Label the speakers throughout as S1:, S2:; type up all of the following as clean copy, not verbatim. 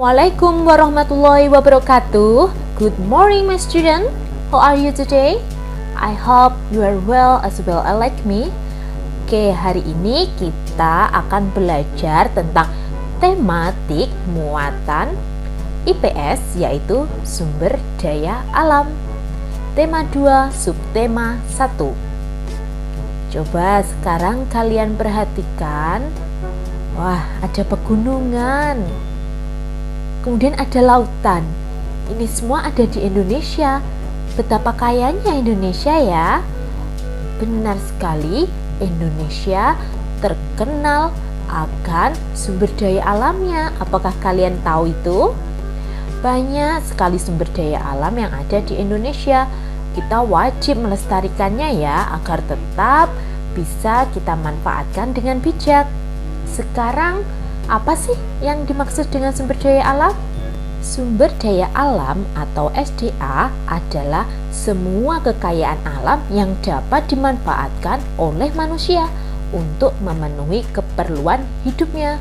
S1: Assalamualaikum warahmatullahi wabarakatuh. Good morning my student. How are you today? I hope you are well as well like me. Oke, hari ini kita akan belajar tentang tematik muatan IPS, yaitu sumber daya alam. Tema 2, subtema 1. Coba sekarang kalian perhatikan. Wah, ada pegunungan. Kemudian ada lautan. Ini semua ada di Indonesia. Betapa kayanya Indonesia ya. Benar sekali, Indonesia terkenal akan sumber daya alamnya. Apakah kalian tahu itu? Banyak sekali sumber daya alam yang ada di Indonesia. Kita wajib melestarikannya ya, agar tetap bisa kita manfaatkan dengan bijak. Sekarang, apa sih yang dimaksud dengan sumber daya alam? Sumber daya alam atau SDA adalah semua kekayaan alam yang dapat dimanfaatkan oleh manusia untuk memenuhi keperluan hidupnya.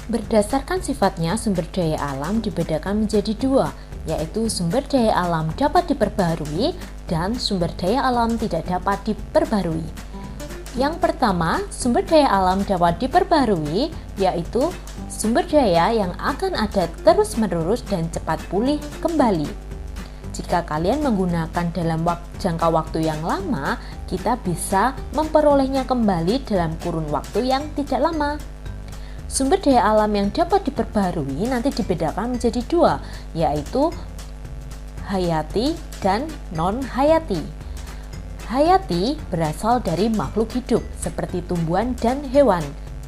S1: Berdasarkan sifatnya, sumber daya alam dibedakan menjadi dua, yaitu sumber daya alam dapat diperbaharui dan sumber daya alam tidak dapat diperbaharui. Yang pertama, sumber daya alam dapat diperbaharui, yaitu sumber daya yang akan ada terus-menerus dan cepat pulih kembali. Jika kalian menggunakan dalam jangka waktu yang lama, kita bisa memperolehnya kembali dalam kurun waktu yang tidak lama. Sumber daya alam yang dapat diperbaharui nanti dibedakan menjadi dua, yaitu hayati dan non-hayati. Hayati berasal dari makhluk hidup seperti tumbuhan dan hewan.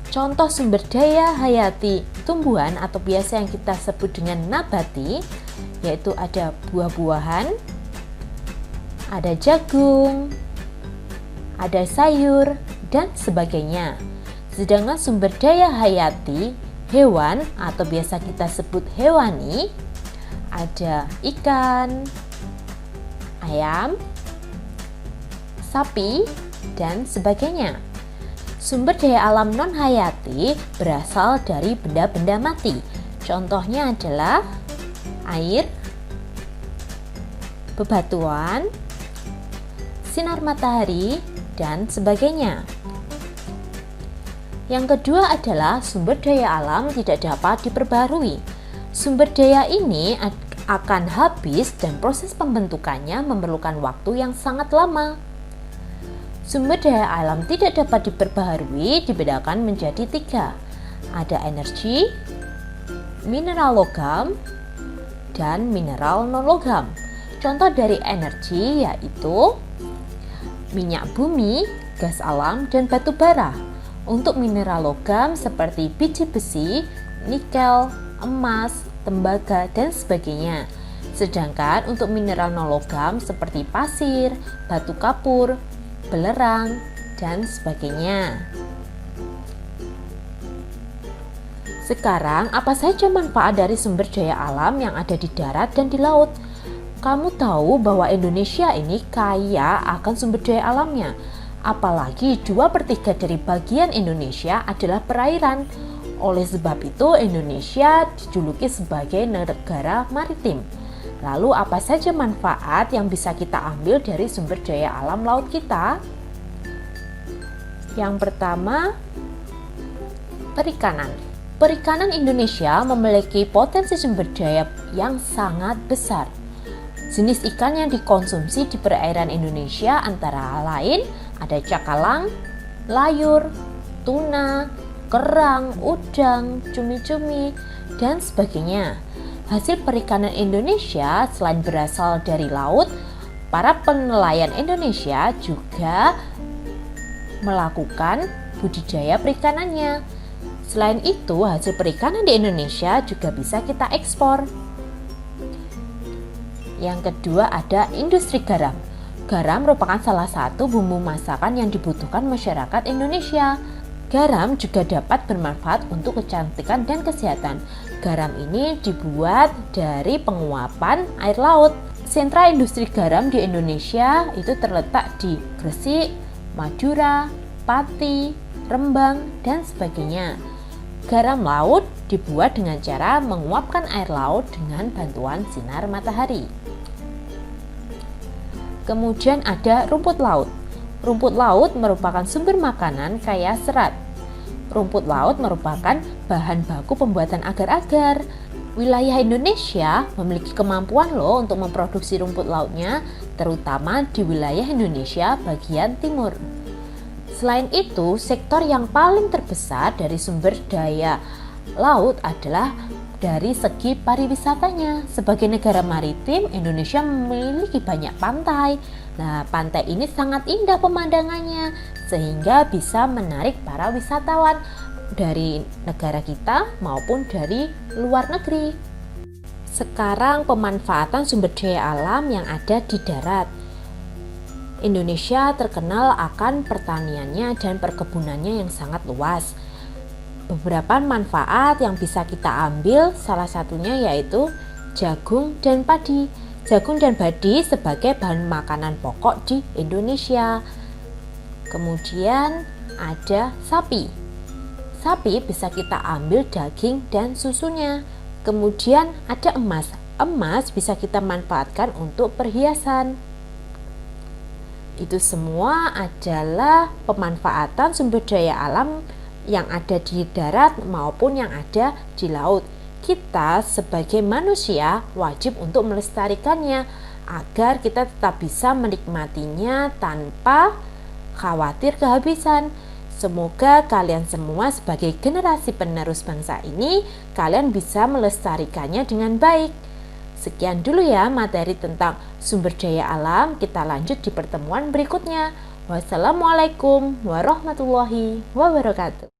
S1: Contoh sumber daya hayati tumbuhan atau biasa yang kita sebut dengan nabati, yaitu ada buah-buahan, ada jagung, ada sayur, dan sebagainya. Sedangkan sumber daya hayati hewan atau biasa kita sebut hewani, ada ikan, ayam, sapi, dan sebagainya. Sumber daya alam non-hayati berasal dari benda-benda mati. Contohnya adalah air, bebatuan, sinar matahari, dan sebagainya. Yang kedua adalah sumber daya alam tidak dapat diperbarui. Sumber daya ini akan habis dan proses pembentukannya memerlukan waktu yang sangat lama. Sumber daya alam tidak dapat diperbaharui dibedakan menjadi tiga. Ada energi, mineral logam, dan mineral non-logam. Contoh dari energi yaitu minyak bumi, gas alam, dan batu bara. Untuk mineral logam seperti biji besi, nikel, emas, tembaga, dan sebagainya. Sedangkan untuk mineral non-logam seperti pasir, batu kapur, belerang, dan sebagainya. Sekarang, apa saja manfaat dari sumber daya alam yang ada di darat dan di laut? Kamu tahu bahwa Indonesia ini kaya akan sumber daya alamnya. Apalagi 2/3 dari bagian Indonesia adalah perairan. Oleh sebab itu, Indonesia dijuluki sebagai negara maritim. Lalu apa saja manfaat yang bisa kita ambil dari sumber daya alam laut kita? Yang pertama, perikanan. Perikanan Indonesia memiliki potensi sumber daya yang sangat besar. Jenis ikan yang dikonsumsi di perairan Indonesia antara lain ada cakalang, layur, tuna, kerang, udang, cumi-cumi, dan sebagainya. Hasil perikanan Indonesia selain berasal dari laut, para penelayan Indonesia juga melakukan budidaya perikanannya. Selain itu, hasil perikanan di Indonesia juga bisa kita ekspor. Yang kedua ada industri garam. Garam merupakan salah satu bumbu masakan yang dibutuhkan masyarakat Indonesia. Garam juga dapat bermanfaat untuk kecantikan dan kesehatan. Garam ini dibuat dari penguapan air laut. Sentra industri garam di Indonesia itu terletak di Gresik, Madura, Pati, Rembang, dan sebagainya. Garam laut dibuat dengan cara menguapkan air laut dengan bantuan sinar matahari. Kemudian ada rumput laut. Rumput laut merupakan sumber makanan kaya serat. Rumput laut merupakan bahan baku pembuatan agar-agar. Wilayah Indonesia memiliki kemampuan loh untuk memproduksi rumput lautnya, terutama di wilayah Indonesia bagian timur. Selain itu, sektor yang paling terbesar dari sumber daya laut adalah dari segi pariwisatanya. Sebagai negara maritim, Indonesia memiliki banyak pantai. Nah, pantai ini sangat indah pemandangannya, sehingga bisa menarik para wisatawan dari negara kita maupun dari luar negeri. Sekarang pemanfaatan sumber daya alam yang ada di darat. Indonesia terkenal akan pertaniannya dan perkebunannya yang sangat luas. Beberapa manfaat yang bisa kita ambil salah satunya yaitu jagung dan padi. Jagung dan padi sebagai bahan makanan pokok di Indonesia. Kemudian ada sapi. Sapi bisa kita ambil daging dan susunya. Kemudian ada emas. Emas bisa kita manfaatkan untuk perhiasan. Itu semua adalah pemanfaatan sumber daya alam yang ada di darat maupun yang ada di laut. Kita sebagai manusia wajib untuk melestarikannya agar kita tetap bisa menikmatinya tanpa khawatir kehabisan. Semoga kalian semua sebagai generasi penerus bangsa ini, kalian bisa melestarikannya dengan baik. Sekian dulu ya materi tentang sumber daya alam, kita lanjut di pertemuan berikutnya. Wassalamualaikum warahmatullahi wabarakatuh.